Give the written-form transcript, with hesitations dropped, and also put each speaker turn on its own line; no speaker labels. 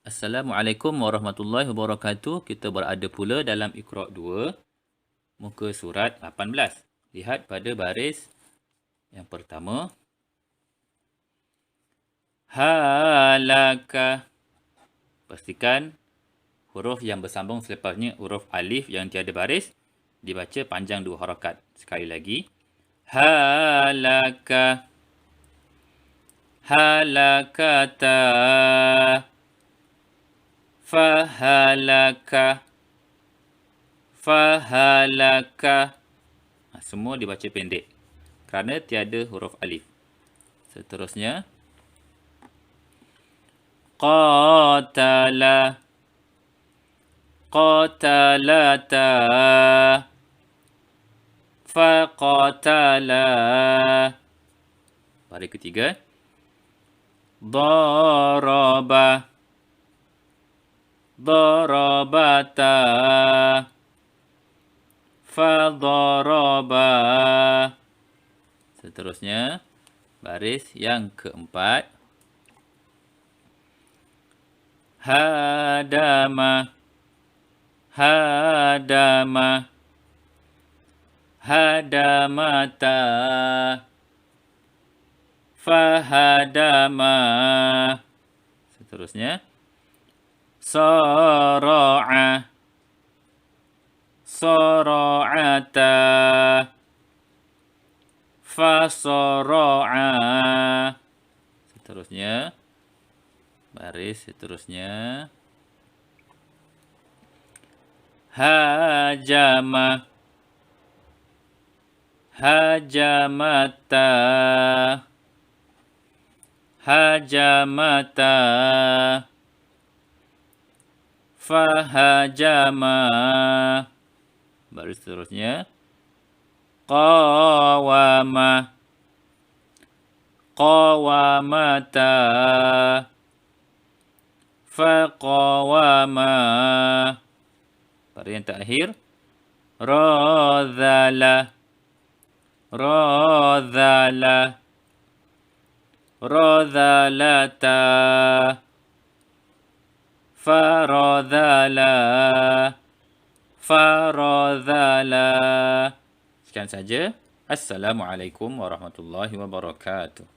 Assalamu'alaikum warahmatullahi wabarakatuh. Kita berada pula dalam Iqra 2, muka surat 18. Lihat pada baris yang pertama. Halaka. Pastikan huruf yang bersambung selepasnya huruf alif yang tiada baris dibaca panjang 2 harakat. Sekali lagi. Halaka. Halakata. Fahalaka. Fahalaka. Semua dibaca pendek kerana tiada huruf alif. Seterusnya. Qatala. Qatalata. Faqatala. Baris ketiga. Daraba. Darabata. Fadaraba. Seterusnya, baris yang keempat. Hadama. Hadama. Hadamata. Fahadama. Seterusnya. Sara'a. Sara'ata. Fasara'a. Seterusnya. Baris seterusnya. Hajama. Hajamata. Hajamata. Fahajama. Baris seterusnya. Qawama. Qawamata. Faqawama. Baris yang terakhir. Radhala. Radhala. Radhalata. Faradhala. Faradhala. Sekian saja. Assalamualaikum warahmatullahi wabarakatuh.